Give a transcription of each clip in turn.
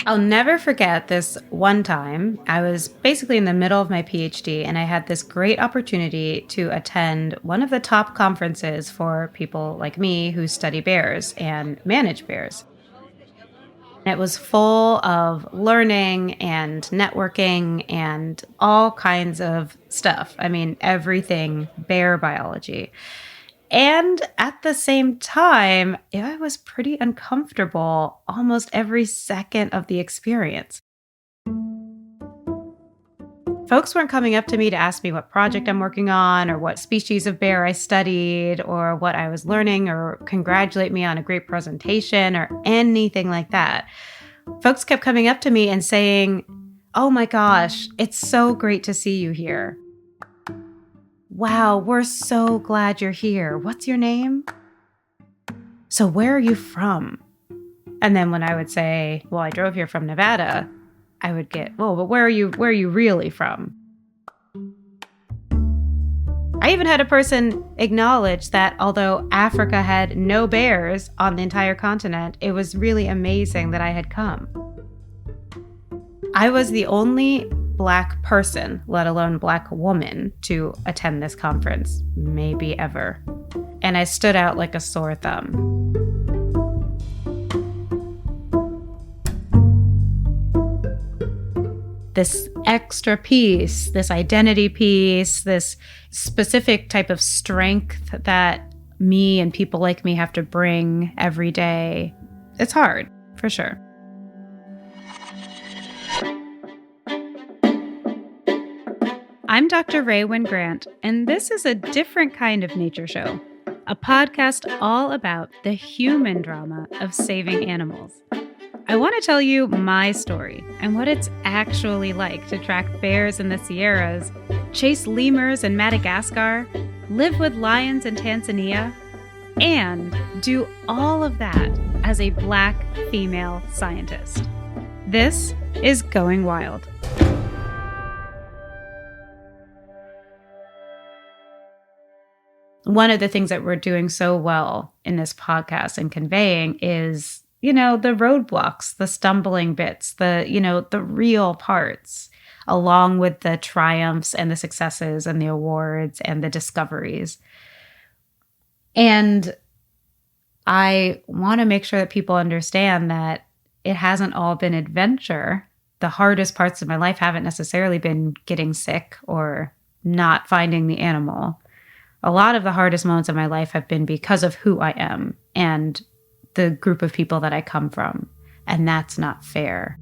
I'll never forget this one time. I was basically in the middle of my PhD, and I had this great opportunity to attend one of the top conferences for people like me who study bears and manage bears. It was full of learning and networking and all kinds of stuff. I mean, everything bear biology. And at the same time, I was pretty uncomfortable almost every second of the experience. Folks weren't coming up to me to ask me what project I'm working on or what species of bear I studied or what I was learning or congratulate me on a great presentation or anything like that. Folks kept coming up to me and saying, "Oh my gosh, it's so great to see you here. Wow, we're so glad you're here. What's your name? So where are you from?" And then when I would say, "Well, I drove here from Nevada," I would get, "Well, but where are you really from?" I even had a person acknowledge that although Africa had no bears on the entire continent, it was really amazing that I had come. I was the only Black person, let alone Black woman, to attend this conference, maybe ever. And I stood out like a sore thumb. This extra piece, this identity piece, this specific type of strength that me and people like me have to bring every day, it's hard, for sure. I'm Dr. Raywyn Grant, and this is a different kind of nature show, a podcast all about the human drama of saving animals. I want to tell you my story and what it's actually like to track bears in the Sierras, chase lemurs in Madagascar, live with lions in Tanzania, and do all of that as a Black female scientist. This is Going Wild. One of the things that we're doing so well in this podcast and conveying is, the roadblocks, the stumbling bits, the real parts, along with the triumphs and the successes and the awards and the discoveries. And I want to make sure that people understand that it hasn't all been adventure. The hardest parts of my life haven't necessarily been getting sick or not finding the animal. A lot of the hardest moments of my life have been because of who I am and the group of people that I come from, and that's not fair.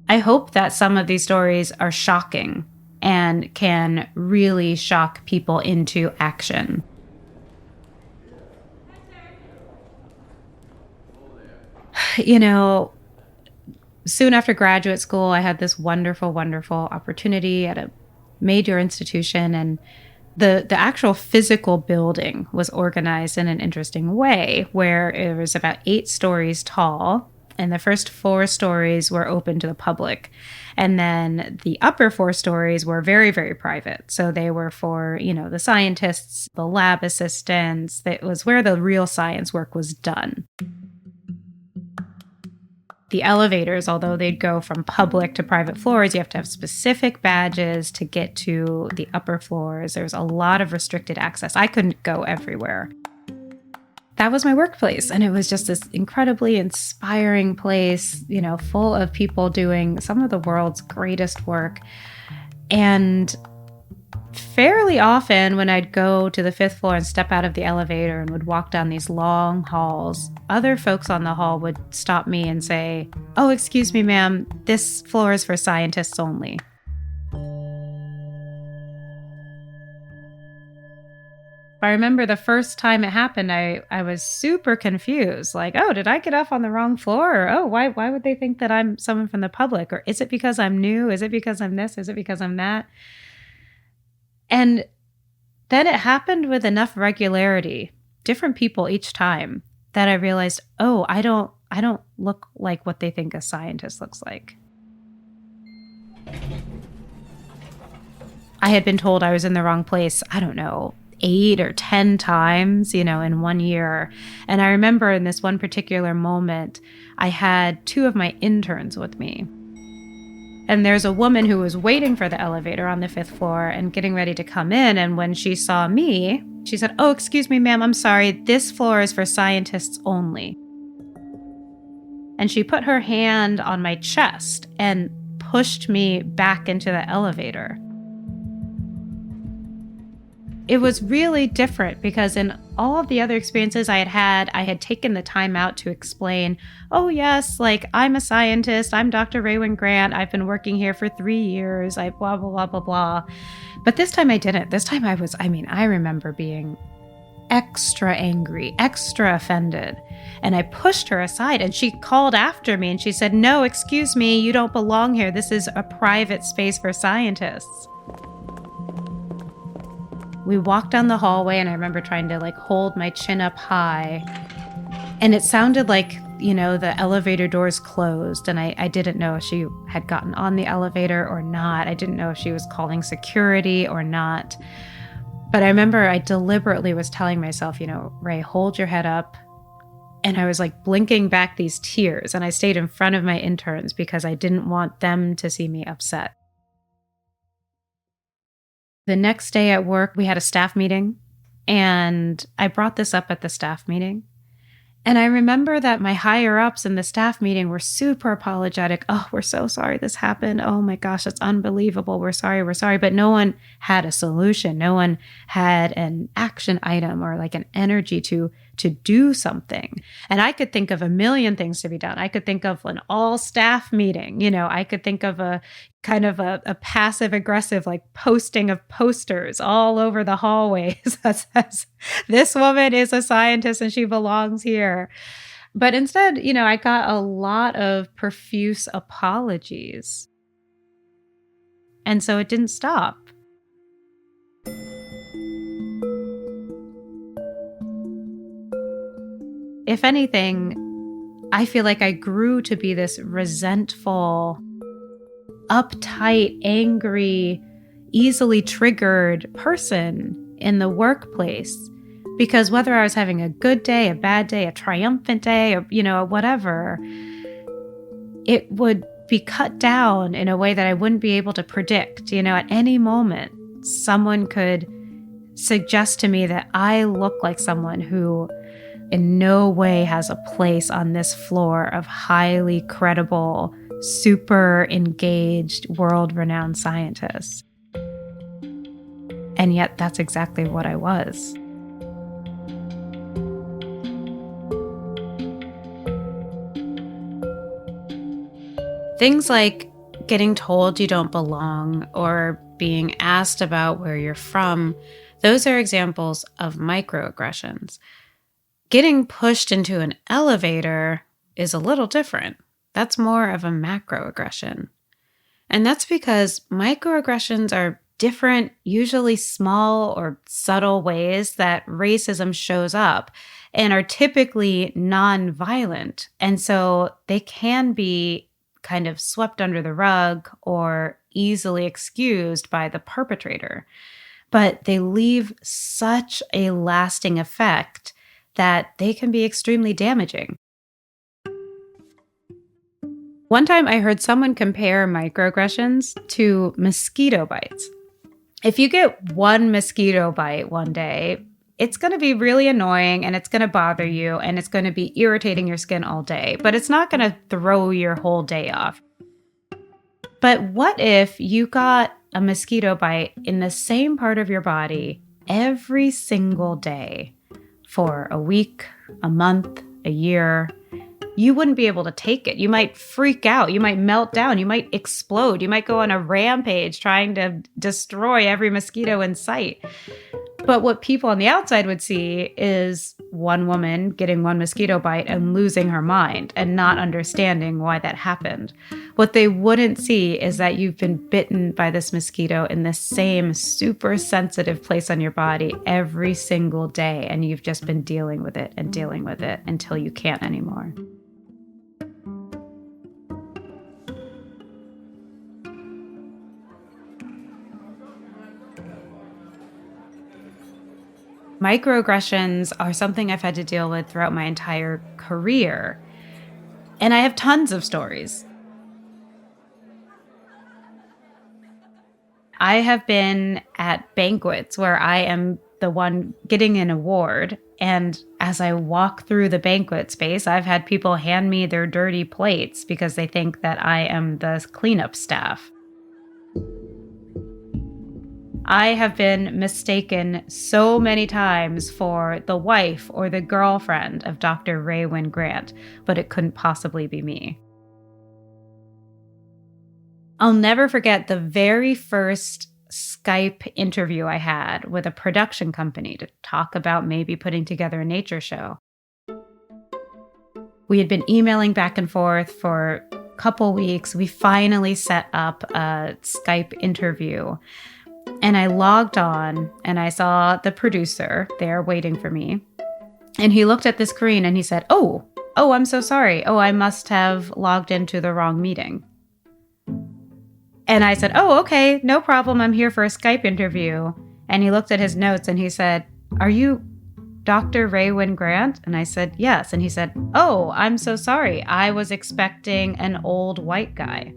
I hope that some of these stories are shocking and can really shock people into action. Soon after graduate school, I had this wonderful, wonderful opportunity at a major institution, and the actual physical building was organized in an interesting way where it was about 8 stories tall, and the first 4 stories were open to the public. And then the upper 4 stories were very, very private. So they were for, the scientists, the lab assistants. That was where the real science work was done. The elevators, although they'd go from public to private floors, you have to have specific badges to get to the upper floors. There's a lot of restricted access. I couldn't go everywhere. That was my workplace, and it was just this incredibly inspiring place, full of people doing some of the world's greatest work. And fairly often when I'd go to the 5th floor and step out of the elevator and would walk down these long halls, other folks on the hall would stop me and say, "Oh, excuse me, ma'am, this floor is for scientists only." I remember the first time it happened, I was super confused. Like, oh, did I get off on the wrong floor? Or, oh, why would they think that I'm someone from the public? Or is it because I'm new? Is it because I'm this? Is it because I'm that? And then it happened with enough regularity, different people each time, that I realized, oh, I don't look like what they think a scientist looks like. I had been told I was in the wrong place, I don't know, 8 or 10 times, in 1 year. And I remember in this one particular moment, I had 2 of my interns with me. And there's a woman who was waiting for the elevator on the 5th floor and getting ready to come in. And when she saw me, she said, "Oh, excuse me, ma'am, I'm sorry. This floor is for scientists only." And she put her hand on my chest and pushed me back into the elevator. It was really different because in all of the other experiences I had taken the time out to explain, "Oh yes, I'm a scientist. I'm Dr. Raywin Grant. I've been working here for 3 years. I blah, blah, blah, blah, blah." But this time I didn't. This time I remember being extra angry, extra offended. And I pushed her aside and she called after me and she said, "No, excuse me, you don't belong here. This is a private space for scientists." We walked down the hallway and I remember trying to hold my chin up high. And it sounded like, the elevator doors closed. And I didn't know if she had gotten on the elevator or not. I didn't know if she was calling security or not. But I remember I deliberately was telling myself, "Ray, hold your head up." And I was blinking back these tears. And I stayed in front of my interns because I didn't want them to see me upset. The next day at work, we had a staff meeting, and I brought this up at the staff meeting. And I remember that my higher ups in the staff meeting were super apologetic. "Oh, we're so sorry this happened. Oh my gosh, it's unbelievable. We're sorry, we're sorry." But no one had a solution. No one had an action item or an energy to do something. And I could think of a million things to be done. I could think of an all staff meeting. I could think of a kind of a passive aggressive posting of posters all over the hallways that says, "This woman is a scientist and she belongs here." But instead, I got a lot of profuse apologies. And so it didn't stop. If anything, I feel like I grew to be this resentful, uptight, angry, easily triggered person in the workplace. Because whether I was having a good day, a bad day, a triumphant day, or, whatever, it would be cut down in a way that I wouldn't be able to predict. At any moment, someone could suggest to me that I look like someone who in no way has a place on this floor of highly credible, super engaged, world-renowned scientists. And yet that's exactly what I was. Things like getting told you don't belong or being asked about where you're from, those are examples of microaggressions. Getting pushed into an elevator is a little different. That's more of a macroaggression. And that's because microaggressions are different, usually small or subtle ways that racism shows up and are typically non-violent. And so they can be kind of swept under the rug or easily excused by the perpetrator. But they leave such a lasting effect that they can be extremely damaging. One time I heard someone compare microaggressions to mosquito bites. If you get one mosquito bite one day, it's going to be really annoying and it's going to bother you and it's going to be irritating your skin all day, but it's not going to throw your whole day off. But what if you got a mosquito bite in the same part of your body every single day for a week, a month, a year? You wouldn't be able to take it. You might freak out. You might melt down. You might explode. You might go on a rampage trying to destroy every mosquito in sight. But what people on the outside would see is one woman getting one mosquito bite and losing her mind and not understanding why that happened. What they wouldn't see is that you've been bitten by this mosquito in the same super sensitive place on your body every single day, and you've just been dealing with it until you can't anymore. Microaggressions are something I've had to deal with throughout my entire career. And I have tons of stories. I have been at banquets where I am the one getting an award. And as I walk through the banquet space, I've had people hand me their dirty plates because they think that I am the cleanup staff. I have been mistaken so many times for the wife or the girlfriend of Dr. Raywyn Grant, but it couldn't possibly be me. I'll never forget the very first Skype interview I had with a production company to talk about maybe putting together a nature show. We had been emailing back and forth for a couple weeks. We finally set up a Skype interview. And I logged on and I saw the producer there waiting for me. And he looked at the screen and he said, Oh, I'm so sorry. Oh, I must have logged into the wrong meeting. And I said, oh, okay, no problem. I'm here for a Skype interview. And he looked at his notes and he said, are you Dr. Raywyn Grant? And I said, yes. And he said, oh, I'm so sorry. I was expecting an old white guy.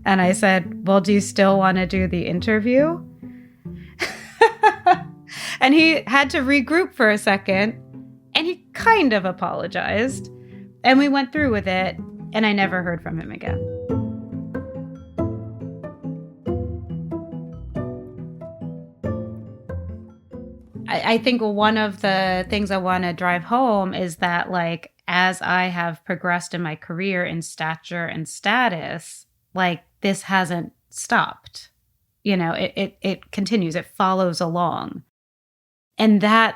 And I said, well, do you still want to do the interview? And he had to regroup for a second, and he kind of apologized. And we went through with it, and I never heard from him again. I think one of the things I want to drive home is that, like, as I have progressed in my career in stature and status, like, this hasn't stopped. You know, it continues. It follows along. And that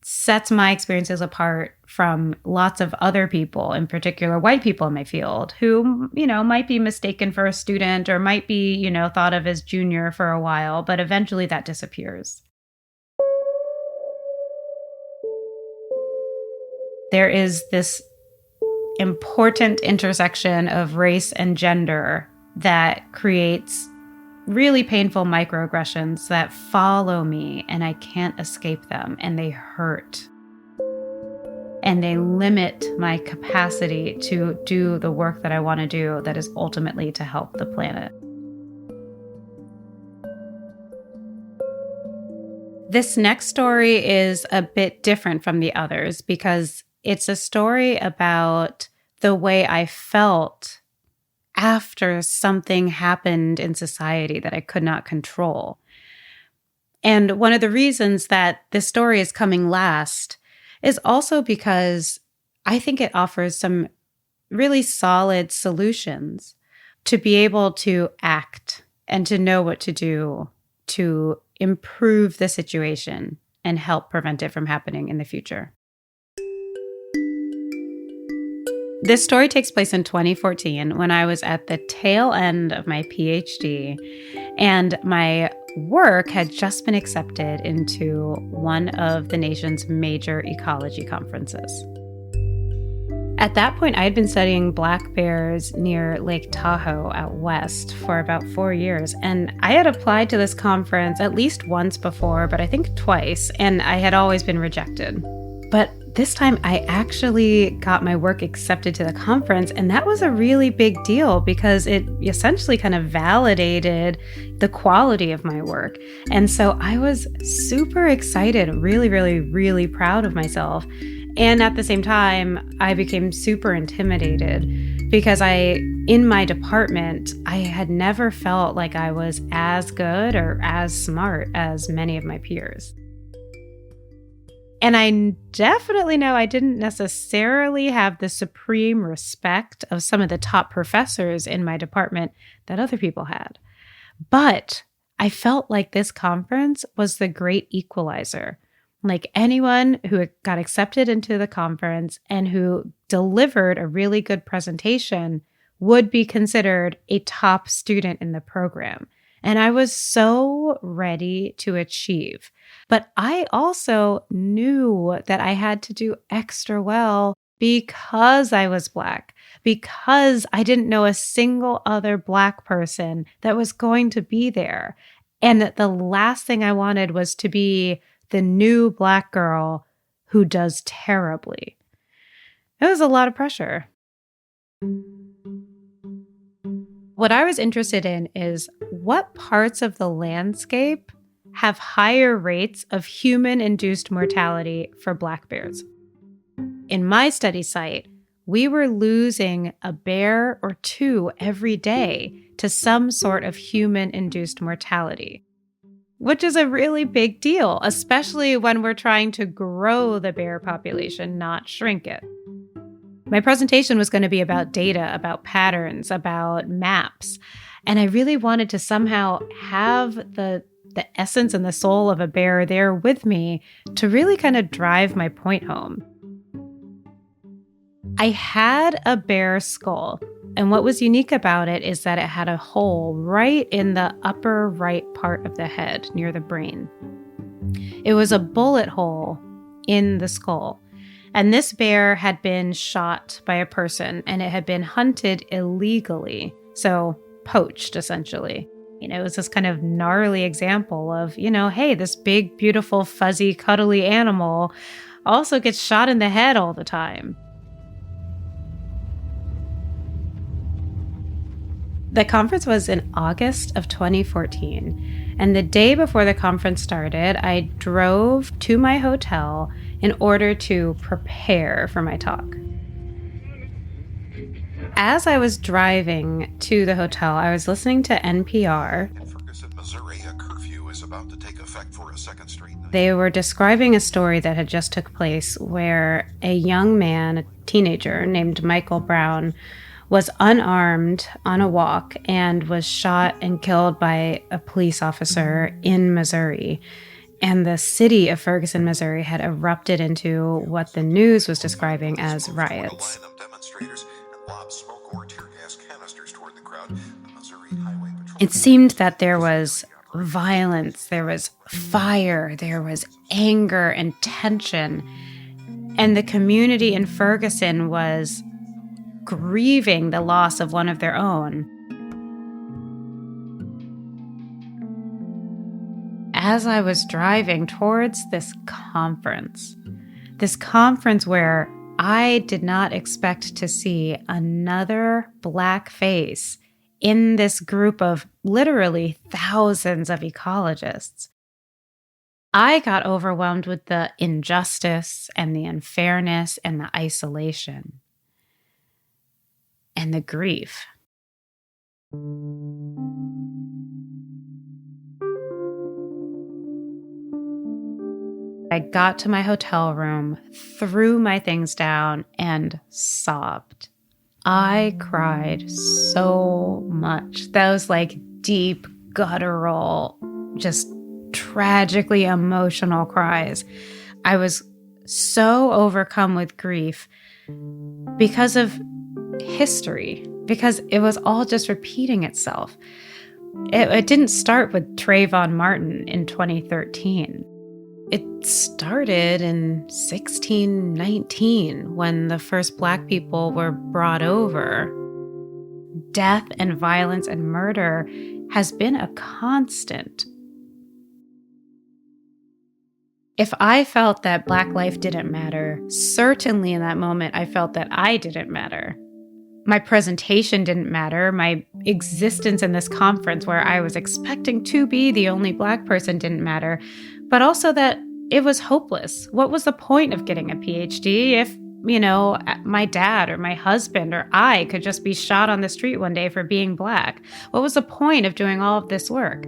sets my experiences apart from lots of other people, in particular white people in my field, who, you know, might be mistaken for a student or might be, you know, thought of as junior for a while, but eventually that disappears. There is this important intersection of race and gender that creates really painful microaggressions that follow me, and I can't escape them, and they hurt. And they limit my capacity to do the work that I want to do, that is ultimately to help the planet. This next story is a bit different from the others because it's a story about the way I felt after something happened in society that I could not control. And one of the reasons that this story is coming last is also because I think it offers some really solid solutions to be able to act and to know what to do to improve the situation and help prevent it from happening in the future. This story takes place in 2014 when I was at the tail end of my PhD, and my work had just been accepted into one of the nation's major ecology conferences. At that point, I had been studying black bears near Lake Tahoe out west for about 4 years, and I had applied to this conference at least once before, but I think twice, and I had always been rejected. But this time, I actually got my work accepted to the conference, and that was a really big deal because it essentially kind of validated the quality of my work. And so I was super excited, really, really, really proud of myself. And at the same time, I became super intimidated because in my department, I had never felt like I was as good or as smart as many of my peers. And I definitely know I didn't necessarily have the supreme respect of some of the top professors in my department that other people had. But I felt like this conference was the great equalizer. Like anyone who got accepted into the conference and who delivered a really good presentation would be considered a top student in the program. And I was so ready to achieve. But I also knew that I had to do extra well because I was Black, because I didn't know a single other Black person that was going to be there. And the last thing I wanted was to be the new Black girl who does terribly. It was a lot of pressure. What I was interested in is what parts of the landscape have higher rates of human-induced mortality for black bears. In my study site, we were losing a bear or two every day to some sort of human-induced mortality, which is a really big deal, especially when we're trying to grow the bear population, not shrink it. My presentation was going to be about data, about patterns, about maps, and I really wanted to somehow have the essence and the soul of a bear there with me to really kind of drive my point home. I had a bear skull, and what was unique about it is that it had a hole right in the upper right part of the head near the brain. It was a bullet hole in the skull, and this bear had been shot by a person, and it had been hunted illegally, so poached essentially. It was this kind of gnarly example of, hey, this big, beautiful, fuzzy, cuddly animal also gets shot in the head all the time. The conference was in August of 2014, and the day before the conference started, I drove to my hotel in order to prepare for my talk. As I was driving to the hotel, I was listening to NPR. In Ferguson, Missouri, a curfew is about to take effect for a second straight night. They were describing a story that had just took place where a young man, a teenager named Michael Brown, was unarmed on a walk and was shot and killed by a police officer in Missouri. And the city of Ferguson, Missouri had erupted into what the news was describing as riots. A line of demonstrators and lobbed smoke or tear gas canisters toward the crowd. The Missouri Highway Patrol. It seemed that there was violence, there was fire, there was anger and tension. And the community in Ferguson was grieving the loss of one of their own. As I was driving towards this conference where I did not expect to see another Black face in this group of literally thousands of ecologists, I got overwhelmed with the injustice and the unfairness and the isolation and the grief. I got to my hotel room, threw my things down, and sobbed. I cried so much. Those deep, guttural, just tragically emotional cries. I was so overcome with grief because of history, because it was all just repeating itself. It didn't start with Trayvon Martin in 2013. It started in 1619 when the first Black people were brought over. Death and violence and murder has been a constant. If I felt that Black life didn't matter, certainly in that moment I felt that I didn't matter. My presentation didn't matter. My existence in this conference where I was expecting to be the only Black person didn't matter. But also that it was hopeless. What was the point of getting a PhD if, my dad or my husband or I could just be shot on the street one day for being Black? What was the point of doing all of this work?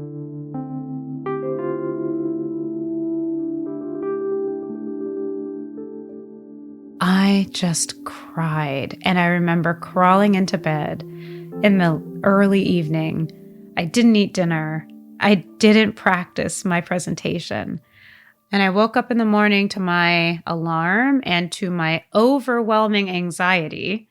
I just cried, and I remember crawling into bed in the early evening. I didn't eat dinner. I didn't practice my presentation. And I woke up in the morning to my alarm and to my overwhelming anxiety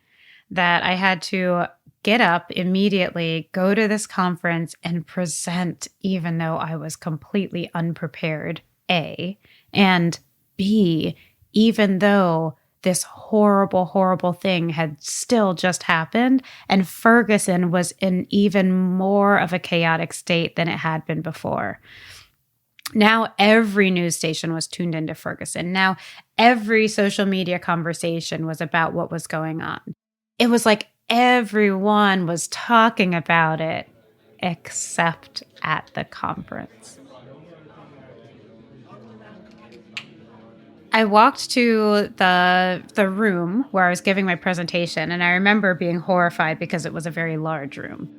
that I had to get up immediately, go to this conference, and present even though I was completely unprepared, A, and B, even though this horrible, horrible thing had still just happened, and Ferguson was in even more of a chaotic state than it had been before. Now every news station was tuned into Ferguson. Now every social media conversation was about what was going on. It was like everyone was talking about it, except at the conference. I walked to the room where I was giving my presentation, and I remember being horrified because it was a very large room.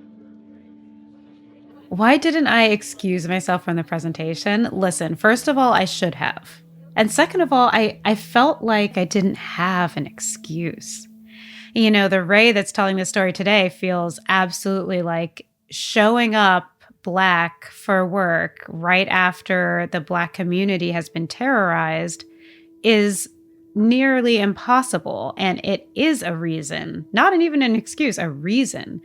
Why didn't I excuse myself from the presentation? Listen, first of all, I should have. And second of all, I felt like I didn't have an excuse. You know, the Ray that's telling this story today feels absolutely like showing up Black for work right after the Black community has been terrorized is nearly impossible. And it is a reason, not even an excuse, a reason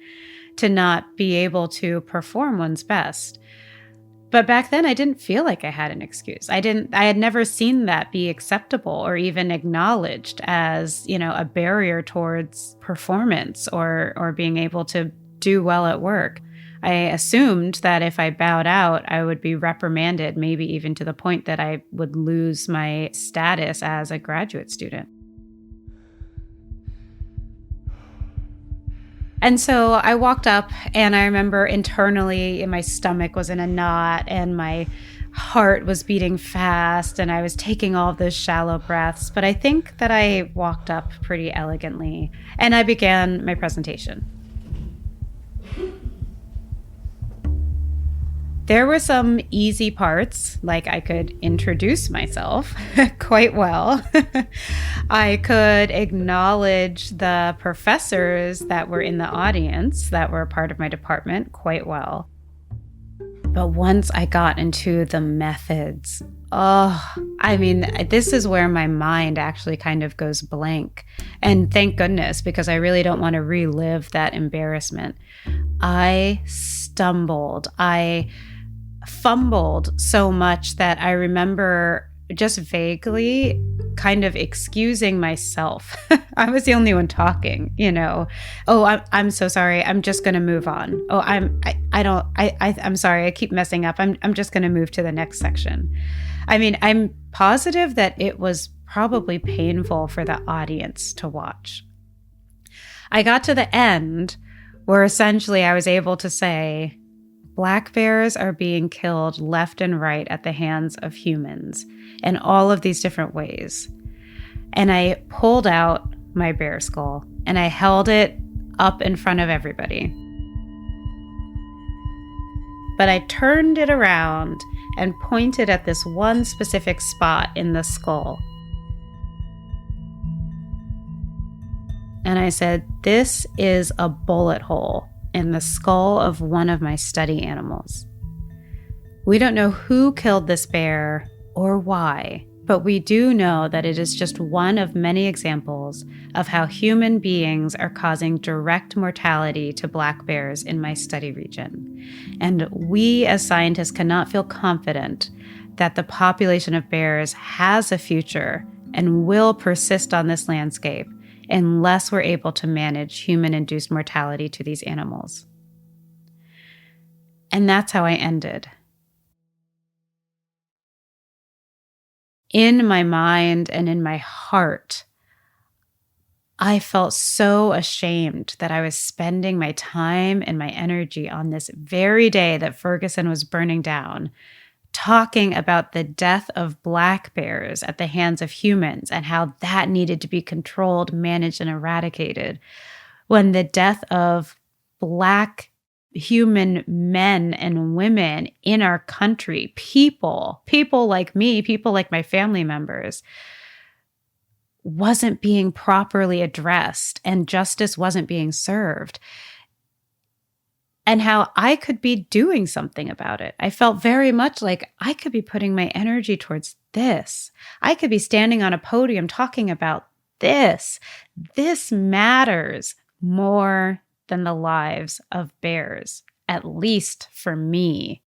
to not be able to perform one's best. But back then I didn't feel like I had an excuse. I had never seen that be acceptable or even acknowledged as, you know, a barrier towards performance or being able to do well at work. I assumed that if I bowed out, I would be reprimanded, maybe even to the point that I would lose my status as a graduate student. And so I walked up, and I remember internally my stomach was in a knot and my heart was beating fast and I was taking all of those shallow breaths. But I think that I walked up pretty elegantly and I began my presentation. There were some easy parts, like I could introduce myself quite well. I could acknowledge the professors that were in the audience that were part of my department quite well. But once I got into the methods, this is where my mind actually kind of goes blank. And thank goodness, because I really don't want to relive that embarrassment. I stumbled. I fumbled so much that I remember just vaguely kind of excusing myself. I was the only one talking, you know. Oh, I'm so sorry. I'm just going to move on. Oh, I'm sorry. I keep messing up. I'm just going to move to the next section. I mean, I'm positive that it was probably painful for the audience to watch. I got to the end where essentially I was able to say, Black bears are being killed left and right at the hands of humans in all of these different ways. And I pulled out my bear skull and I held it up in front of everybody. But I turned it around and pointed at this one specific spot in the skull. And I said, this is a bullet hole in the skull of one of my study animals. We don't know who killed this bear or why, but we do know that it is just one of many examples of how human beings are causing direct mortality to Black bears in my study region. And we as scientists cannot feel confident that the population of bears has a future and will persist on this landscape unless we're able to manage human-induced mortality to these animals. And that's how I ended. In my mind and in my heart, I felt so ashamed that I was spending my time and my energy on this very day that Ferguson was burning down, talking about the death of Black bears at the hands of humans and how that needed to be controlled, managed, and eradicated, when the death of Black human men and women in our country, people like me, people like my family members, wasn't being properly addressed and justice wasn't being served. And how I could be doing something about it. I felt very much like I could be putting my energy towards this. I could be standing on a podium talking about this. This matters more than the lives of bears, at least for me.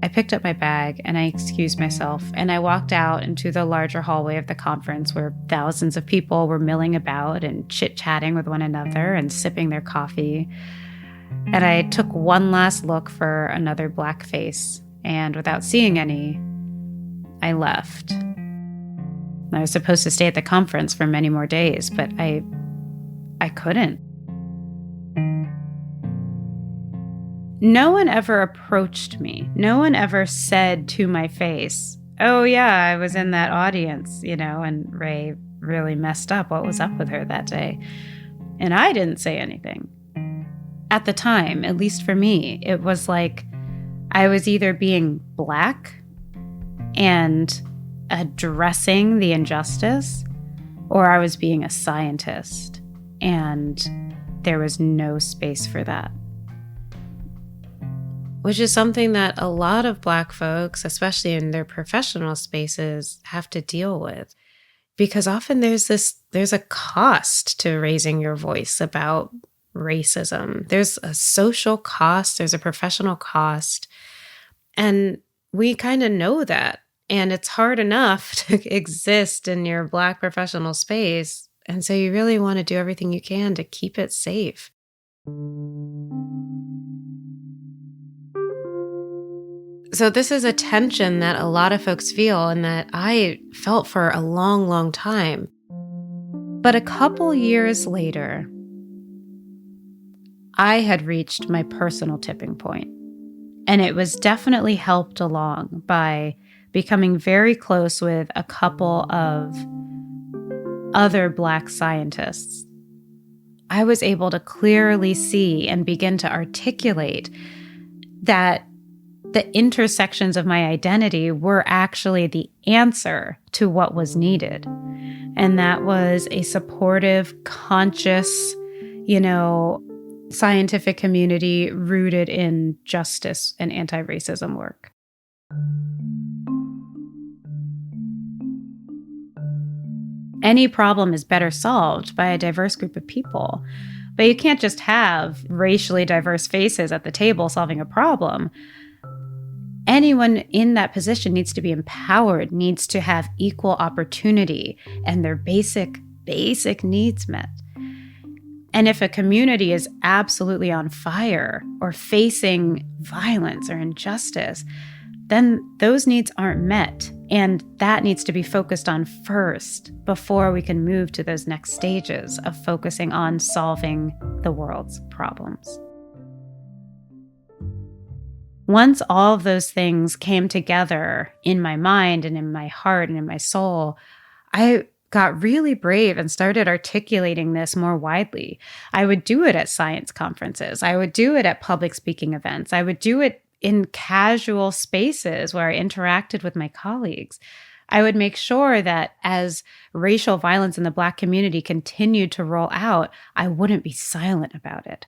I picked up my bag and I excused myself, and I walked out into the larger hallway of the conference where thousands of people were milling about and chit-chatting with one another and sipping their coffee. And I took one last look for another Black face, and without seeing any, I left. I was supposed to stay at the conference for many more days, but I couldn't. No one ever approached me. No one ever said to my face, "Oh yeah, I was in that audience, and Ray really messed up. What was up with her that day?" And I didn't say anything. At the time, at least for me, it was like I was either being Black and addressing the injustice, or I was being a scientist, and there was no space for that. Which is something that a lot of Black folks, especially in their professional spaces, have to deal with. Because often there's a cost to raising your voice about racism. There's a social cost, there's a professional cost, and we kind of know that. And it's hard enough to exist in your Black professional space. And so you really want to do everything you can to keep it safe. So this is a tension that a lot of folks feel and that I felt for a long, long time. But a couple years later, I had reached my personal tipping point. And it was definitely helped along by becoming very close with a couple of other Black scientists. I was able to clearly see and begin to articulate that the intersections of my identity were actually the answer to what was needed. And that was a supportive, conscious, scientific community rooted in justice and anti-racism work. Any problem is better solved by a diverse group of people. But you can't just have racially diverse faces at the table solving a problem. Anyone in that position needs to be empowered, needs to have equal opportunity and their basic needs met. And if a community is absolutely on fire or facing violence or injustice, then those needs aren't met. And that needs to be focused on first before we can move to those next stages of focusing on solving the world's problems. Once all of those things came together in my mind and in my heart and in my soul, I got really brave and started articulating this more widely. I would do it at science conferences. I would do it at public speaking events. I would do it in casual spaces where I interacted with my colleagues. I would make sure that as racial violence in the Black community continued to roll out, I wouldn't be silent about it.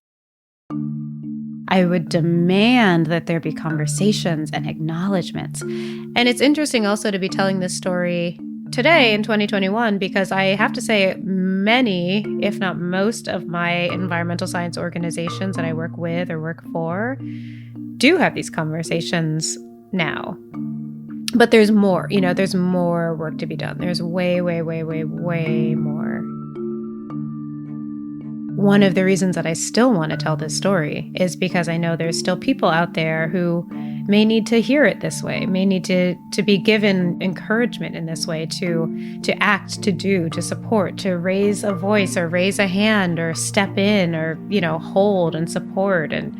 I would demand that there be conversations and acknowledgments. And it's interesting also to be telling this story today in 2021, because I have to say many, if not most of my environmental science organizations that I work with or work for do have these conversations now. But there's more, there's more work to be done. There's way, way, way, way, way more. One of the reasons that I still want to tell this story is because I know there's still people out there who may need to hear it this way, may need to be given encouragement in this way, to act, to do, to support, to raise a voice or raise a hand or step in or, hold and support. And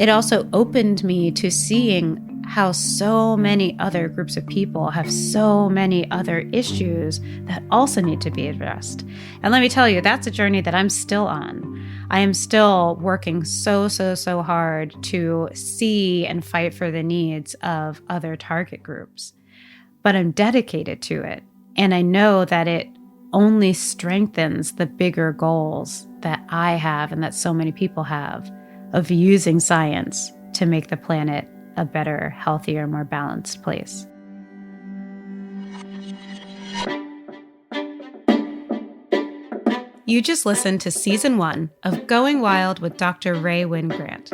it also opened me to seeing how so many other groups of people have so many other issues that also need to be addressed. And let me tell you, that's a journey that I'm still on. I am still working so hard to see and fight for the needs of other target groups. But I'm dedicated to it. And I know that it only strengthens the bigger goals that I have and that so many people have of using science to make the planet a better, healthier, more balanced place. You just listened to Season 1 of Going Wild with Dr. Rae Wynn-Grant.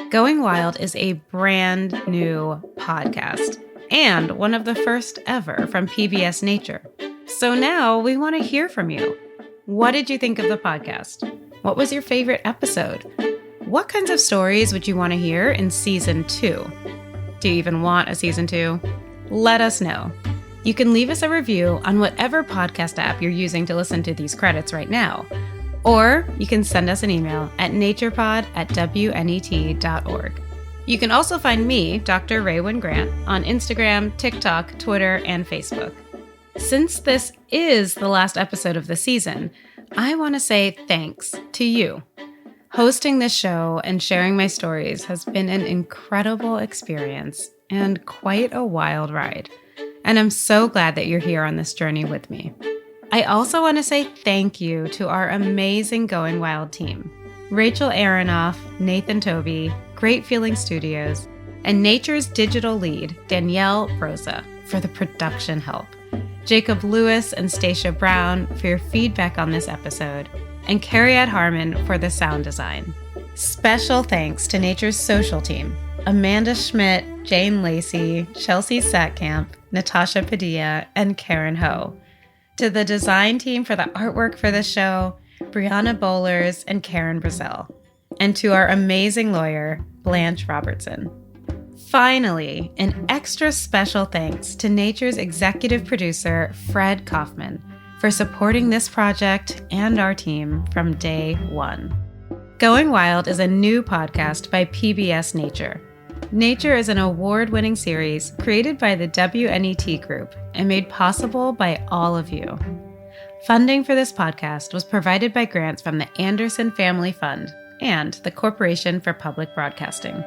Going Wild is a brand new podcast and one of the first ever from PBS Nature. So now we want to hear from you. What did you think of the podcast? What was your favorite episode? What kinds of stories would you want to hear in season 2? Do you even want a season 2? Let us know. You can leave us a review on whatever podcast app you're using to listen to these credits right now. Or you can send us an email at naturepod@wnet.org. You can also find me, Dr. Raewyn Grant, on Instagram, TikTok, Twitter, and Facebook. Since this is the last episode of the season, I want to say thanks to you. Hosting this show and sharing my stories has been an incredible experience and quite a wild ride. And I'm so glad that you're here on this journey with me. I also want to say thank you to our amazing Going Wild team. Rachel Aronoff, Nathan Toby, Great Feeling Studios, and Nature's digital lead, Danielle Rosa, for the production help. Jacob Lewis and Stacia Brown for your feedback on this episode, and Carrie-Ann Harmon for the sound design. Special thanks to Nature's social team, Amanda Schmidt, Jane Lacey, Chelsea Satkamp, Natasha Padilla, and Karen Ho. To the design team for the artwork for the show, Brianna Bowlers and Karen Brazell. And to our amazing lawyer, Blanche Robertson. Finally, an extra special thanks to Nature's executive producer, Fred Kaufman, for supporting this project and our team from day one. Going Wild is a new podcast by PBS Nature. Nature is an award-winning series created by the WNET Group and made possible by all of you. Funding for this podcast was provided by grants from the Anderson Family Fund and the Corporation for Public Broadcasting.